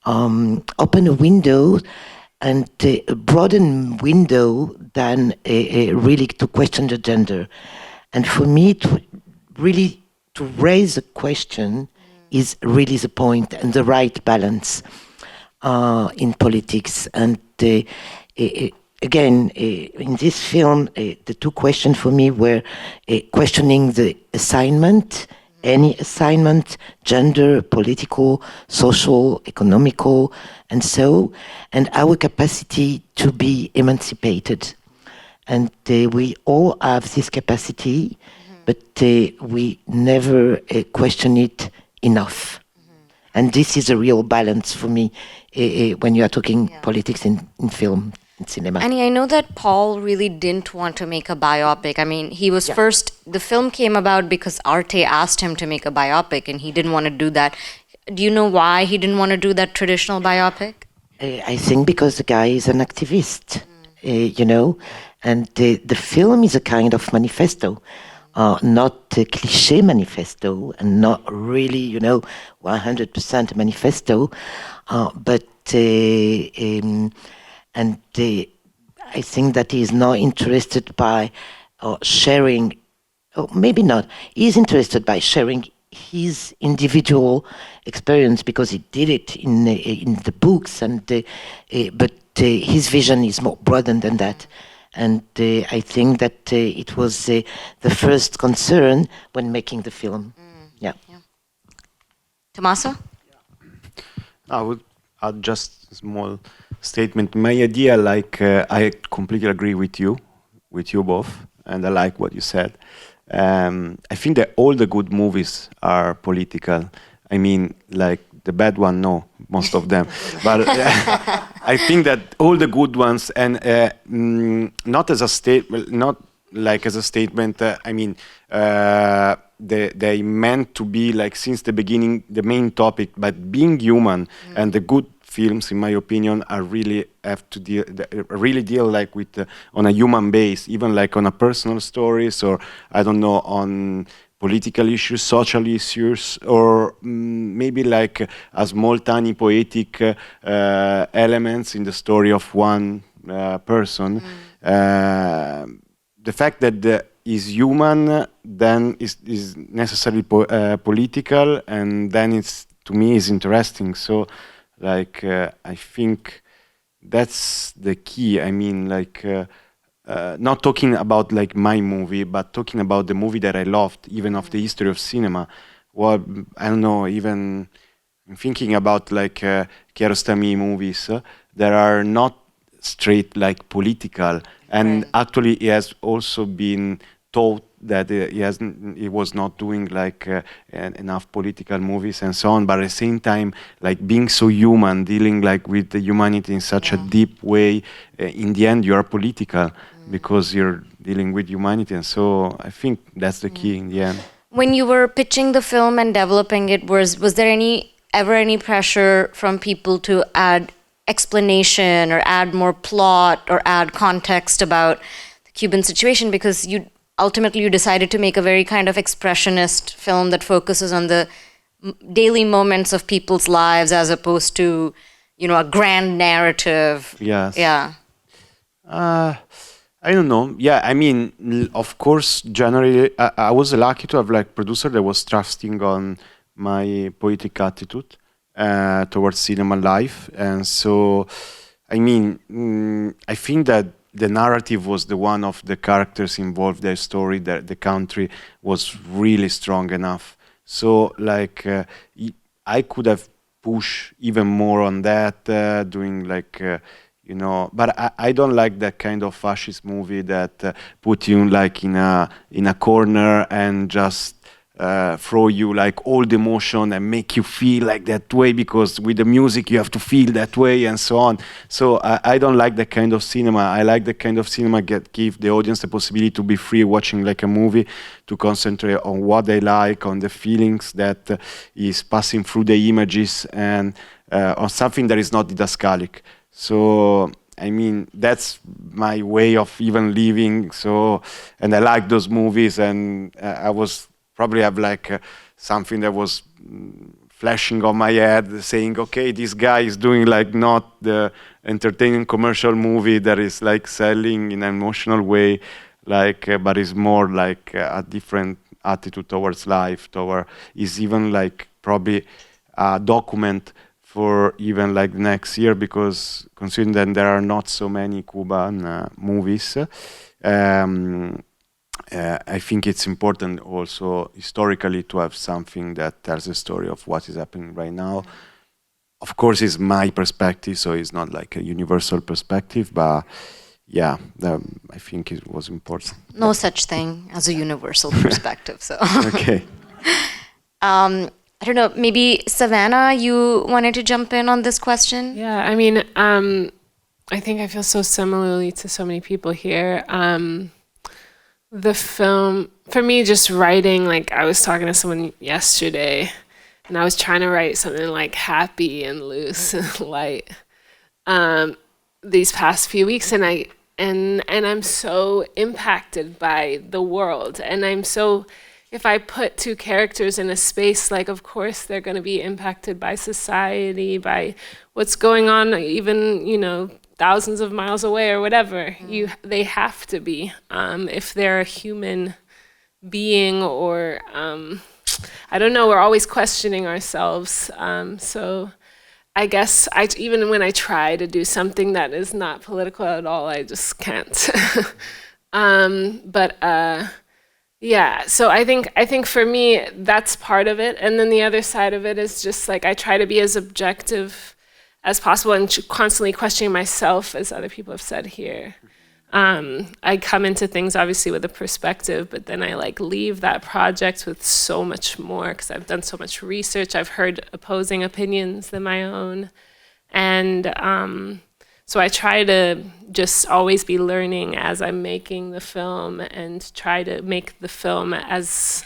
open a window and a broaden window than really to question the gender. And for me, really to raise a question is really the point and the right balance in politics. And again, in this film, the two questions for me were questioning the assignment, any assignment, gender, political, social, economical, and so, and our capacity to be emancipated. And we all have this capacity, but we never question it enough. And this is a real balance for me when you are talking politics in film, in cinema. Annie, I know that Paul really didn't want to make a biopic. I mean, he was first, the film came about because Arte asked him to make a biopic and he didn't want to do that. Do you know why he didn't want to do that traditional biopic? I think because the guy is an activist, you know, and the film is a kind of manifesto. Not a cliché manifesto and not really, you know, 100% manifesto, but I think that he is not interested by sharing, or maybe not, he is interested by sharing his individual experience because he did it in the books, and but his vision is more broader than that. And I think that it was the first concern when making the film. Yeah. Tommaso? I would add just a small statement. My idea, like, I completely agree with you both, and I like what you said. I think that all the good movies are political. I mean, like, the bad one, no, most of them. But I think that all the good ones, and not as a statement, not like as a statement. I mean, they meant to be like since the beginning the main topic. But being human, and the good films, in my opinion, are really have to deal like with on a human base, even like on a personal stories, or I don't know, on political issues, social issues, or maybe like a small, tiny poetic elements in the story of one person. The fact that is human then is necessarily political, and then it's, to me, is interesting. So, like, I think that's the key. I mean, like, not talking about like my movie, but talking about the movie that I loved, even of the history of cinema. Well, I don't know, even I'm thinking about like Kiarostami movies that are not straight like political, and actually he has also been told that he was not doing like enough political movies and so on, but at the same time like being so human, dealing like with the humanity in such a deep way, in the end you are political because you're dealing with humanity, and so I think that's the key in the end. When you were pitching the film and developing it, was there ever any pressure from people to add explanation or add more plot or add context about the Cuban situation? Because ultimately you decided to make a very kind of expressionist film that focuses on the daily moments of people's lives as opposed to, a grand narrative. Yes. Yeah. I don't know. Yeah, I mean, of course, generally, I was lucky to have like producer that was trusting on my poetic attitude towards cinema life, and so, I mean, I think that the narrative was the one of the characters involved, their story, the country was really strong enough. So, like, I could have pushed even more on that, doing like. But I don't like that kind of fascist movie that put you like in a corner and just throw you like all the emotion and make you feel like that way, because with the music you have to feel that way and so on. So I don't like that kind of cinema. I like the kind of cinema give the audience the possibility to be free watching like a movie, to concentrate on what they like, on the feelings that is passing through the images, and on something that is not didascalic. So, I mean, that's my way of even living. So, and I like those movies, and I was probably have like something that was flashing on my head saying, okay, this guy is doing like not the entertaining commercial movie that is like selling in an emotional way, like, but is more like a different attitude towards life, is even like probably a document for even like next year, because considering that there are not so many Cuban movies, I think it's important also historically to have something that tells the story of what is happening right now. Of course, it's my perspective, so it's not like a universal perspective, but yeah, I think it was important. No such thing as a universal perspective. So. Okay. I don't know, maybe Savanah, you wanted to jump in on this question? Yeah, I mean, I think I feel so similarly to so many people here. The film, for me, just writing, like I was talking to someone yesterday, and I was trying to write something like happy and loose and light these past few weeks, and I'm so impacted by the world, and I'm so. If I put two characters in a space, like, of course, they're going to be impacted by society, by what's going on, even, thousands of miles away or whatever. They have to be, if they're a human being, or, I don't know, we're always questioning ourselves. So I guess even when I try to do something that is not political at all, I just can't. Yeah, so I think for me that's part of it, and then the other side of it is just like I try to be as objective as possible and constantly questioning myself, as other people have said here. I come into things obviously with a perspective, but then I like leave that project with so much more because I've done so much research. I've heard opposing opinions than my own, and so I try to just always be learning as I'm making the film, and try to make the film as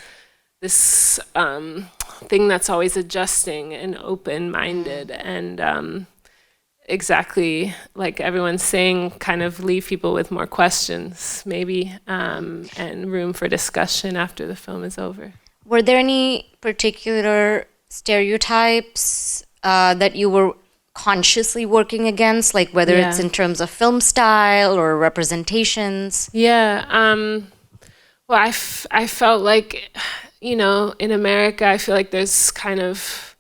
this thing that's always adjusting and open-minded, and exactly like everyone's saying, kind of leave people with more questions, maybe, and room for discussion after the film is over. Were there any particular stereotypes that you were consciously working against, like whether it's in terms of film style or representations? Yeah, well, I felt like, in America, I feel like there's kind of,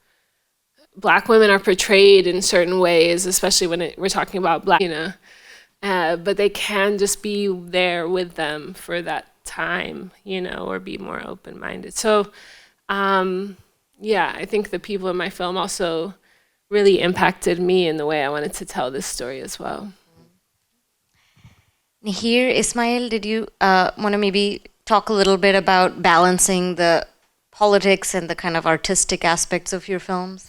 Black women are portrayed in certain ways, especially when we're talking about Black, but they can just be there with them for that time, you know, or be more open-minded. So, yeah, I think the people in my film also really impacted me in the way I wanted to tell this story as well. Nehir, Ismail, did you want to maybe talk a little bit about balancing the politics and the kind of artistic aspects of your films?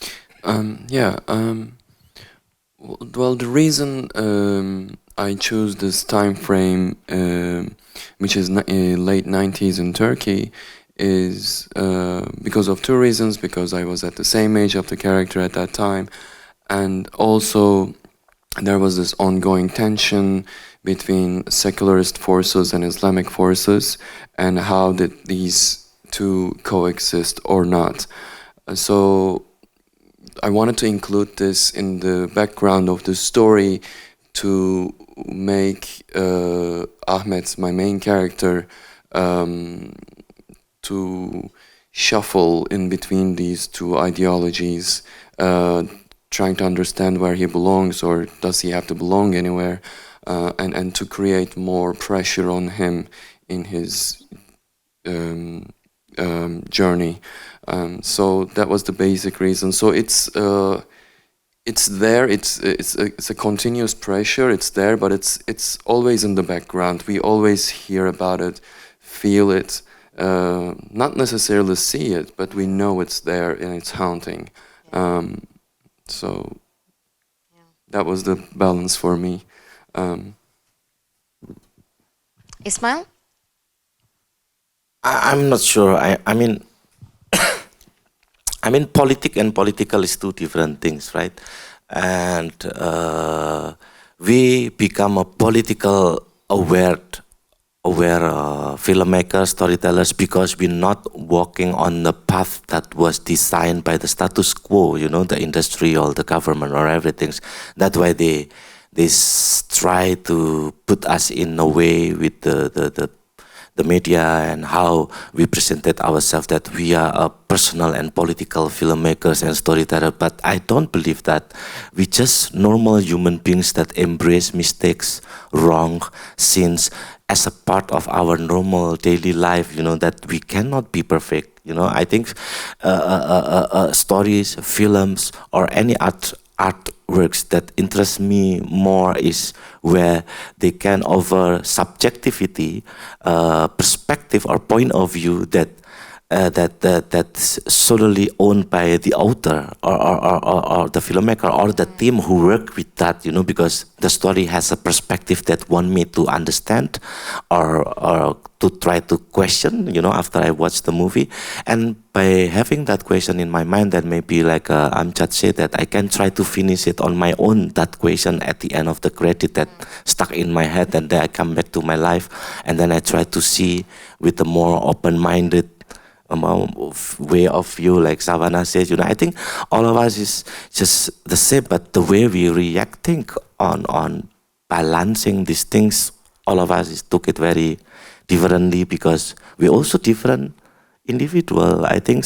Yeah. Well, the reason I chose this time frame, which is late 90s in Turkey, is because of two reasons. Because I was at the same age of the character at that time, and also there was this ongoing tension between secularist forces and Islamic forces, and how did these two coexist or not. So I wanted to include this in the background of the story to make Ahmet, my main character, to shuffle in between these two ideologies, trying to understand where he belongs, or does he have to belong anywhere, and to create more pressure on him in his journey. So that was the basic reason. So it's there. It's a continuous pressure. It's there, but it's always in the background. We always hear about it, feel it, not necessarily see it, but we know it's there and it's haunting. So that was the balance for me. Ismail? I'm not sure. I mean, I mean, politic and political is two different things, right? And we become a political aware filmmakers, storytellers, because we're not walking on the path that was designed by the status quo, you know, the industry or the government or everything. That's why they try to put us in a way with the media and how we presented ourselves, that we are a personal and political filmmakers and storytellers. But I don't believe that. We just normal human beings that embrace mistakes, wrong, sins as a part of our normal daily life, you know, that we cannot be perfect. You know, I think stories, films, or any artworks that interest me more is where they can offer subjectivity, perspective or point of view that's solely owned by the author or the filmmaker or the team who work with that, you know, because the story has a perspective that want me to understand or to try to question, you know, after I watch the movie. And by having that question in my mind, then maybe like Amjad said, that I can try to finish it on my own, that question at the end of the credit that stuck in my head, and then I come back to my life, and then I try to see with a more open-minded way of view, like Savanah says, you know, I think all of us is just the same, but the way we reacting on balancing these things, all of us took it very differently, because we also different individual. I think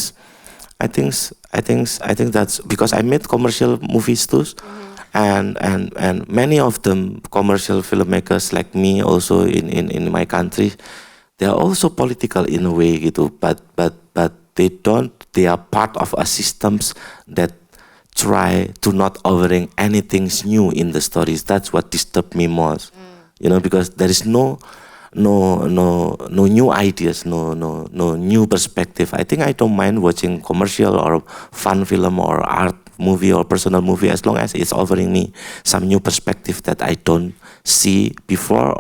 that's because I made commercial movies too, and many of them commercial filmmakers like me also in my country, they are also political in a way, gitu, but they are part of a systems that try to not offering anything new in the stories. That's what disturbed me most, you know, because there is no new ideas, no new perspective. I think I don't mind watching commercial or fun film or art movie or personal movie, as long as it's offering me some new perspective that I don't see before,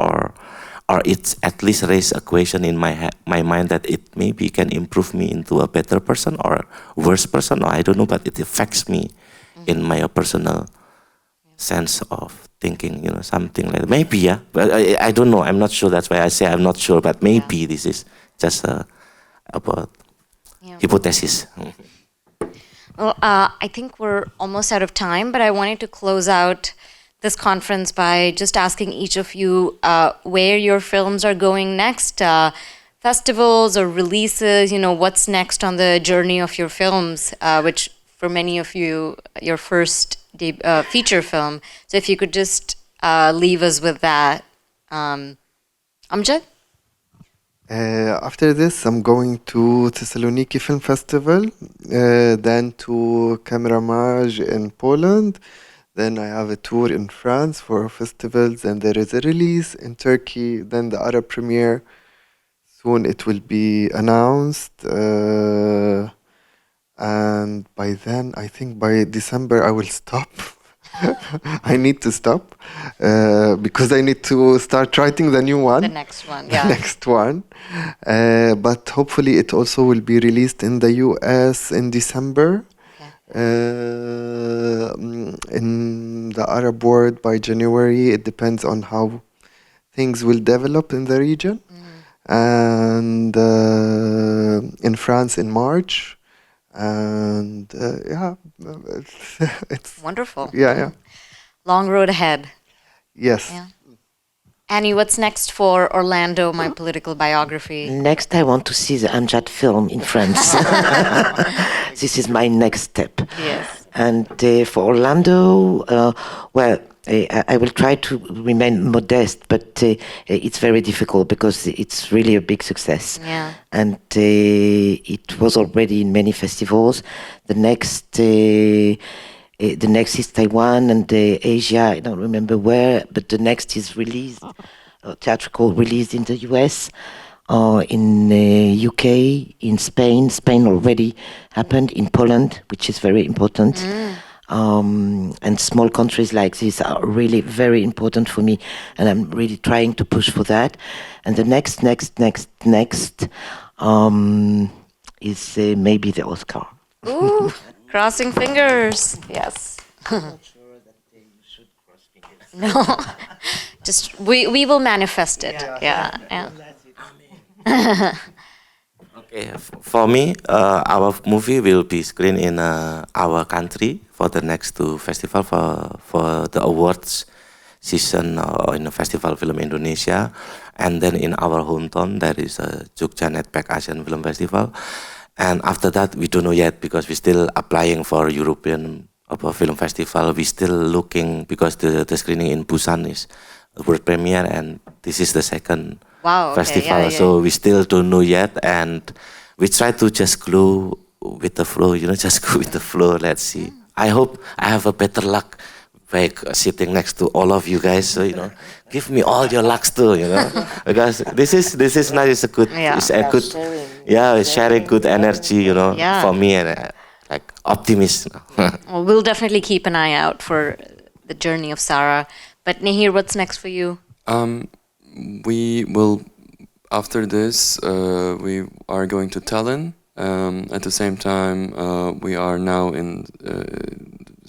or it's at least raise a question in my mind that it maybe can improve me into a better person or worse person, or I don't know, but it affects me in my personal sense of thinking, you know, something like that. Maybe, yeah, but I don't know. I'm not sure. That's why I say I'm not sure. But maybe this is just about hypothesis. Well, I think we're almost out of time, but I wanted to close out this conference by just asking each of you where your films are going next, festivals or releases, you know, what's next on the journey of your films, which for many of you, your first feature film. So if you could just leave us with that. Amjad? After this, I'm going to Thessaloniki Film Festival, then to Cameramage in Poland. Then I have a tour in France for festivals, and there is a release in Turkey. Then the Arab premiere. Soon it will be announced. And by then, I think by December, I will stop. I need to stop because I need to start writing the new one. The next one, The yeah. next one. But hopefully, it also will be released in the US in December. In the Arab world by January. It depends on how things will develop in the region. And in France in March. And yeah, it's Wonderful. yeah. Long road ahead. Yes. Yeah. Annie, what's next for Orlando, my political biography? Next, I want to see the Amjad film in France. This is my next step. Yes. And for Orlando, well, I will try to remain modest, but it's very difficult because it's really a big success. Yeah. And it was already in many festivals. The next is Taiwan and Asia. I don't remember where, but the next is released, theatrical released in the US, in UK, in Spain. Spain already happened, in Poland, which is very important. And small countries like this are really very important for me, and I'm really trying to push for that. And the next is maybe the Oscar. Ooh, crossing fingers. Yes. I'm not sure that you should cross fingers. No. Just we will manifest it. Yeah. Okay, for me, our movie will be screened in our country for the next two festival for the awards season in the Festival Film Indonesia, and then in our hometown there is a Jogja Netpack Asian Film Festival, and after that we don't know yet because we're still applying for European film festival. We're still looking because the screening in Busan is world premiere, and this is the second. Wow, okay, festival, yeah. so we still don't know yet, and we try to just go with the flow, just go with the flow. Let's see. I hope I have a better luck by sitting next to all of you guys. So give me all your lucks too, because this is nice. It's a good, it's a good, it's sharing good energy, for me and like optimist. Well, we'll definitely keep an eye out for the journey of Sara. But Nehir, what's next for you? We will, after this, we are going to Tallinn. At the same time, we are now in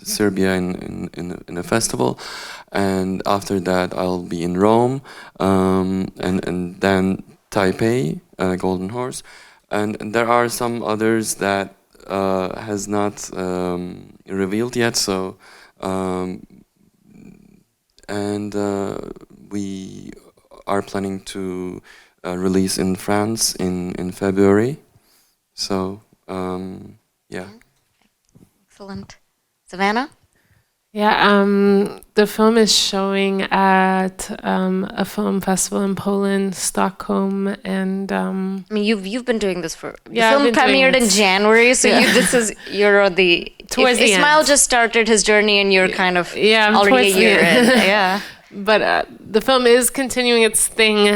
Serbia in a festival, and after that I'll be in Rome, and then Taipei, Golden Horse, and there are some others that has not revealed yet. So, we are planning to release in France in February. So, yeah. Excellent. Savannah? Yeah, the film is showing at a film festival in Poland, Stockholm, and I mean, you've been doing this for the Yeah, I've film been doing premiered in it. January, so Yeah. you're the Towards the Ismail end. just started his journey, and you're kind of Yeah, I'm already a towards the year in. end. Yeah. But the film is continuing its thing,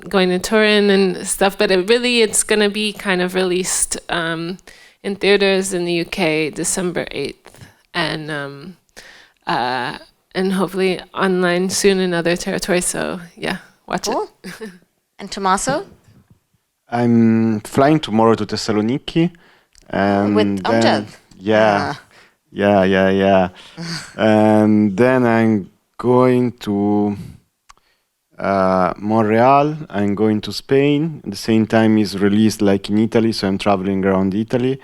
going to Turin and stuff. But it's going to be kind of released in theaters in the UK December 8th, and hopefully online soon in other territories. So yeah, watch Cool. it. And Tommaso? I'm flying tomorrow to Thessaloniki. And With then- Amjad? Yeah. And then I'm going to Montreal. I'm going to Spain. At the same time, it's released like in Italy, so I'm traveling around Italy.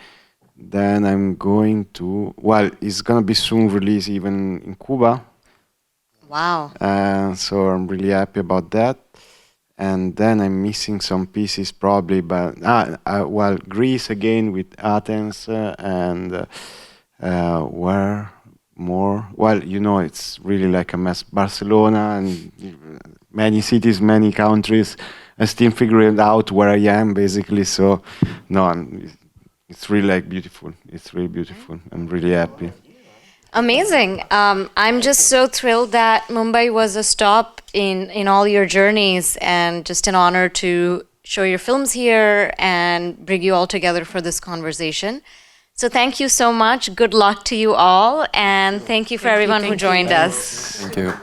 Then I'm going to, it's gonna be soon released even in Cuba. Wow. So I'm really happy about that. And then I'm missing some pieces probably, but Greece again with Athens and where more. Well, you know, it's really like a mess. Barcelona and many cities, many countries. I still figuring out where I am, basically. So, no, it's really like beautiful. It's really beautiful. I'm really happy. Amazing. I'm just so thrilled that Mumbai was a stop in all your journeys, and just an honor to show your films here and bring you all together for this conversation. So thank you so much. Good luck to you all, and thank you for everyone who joined us. Thank you.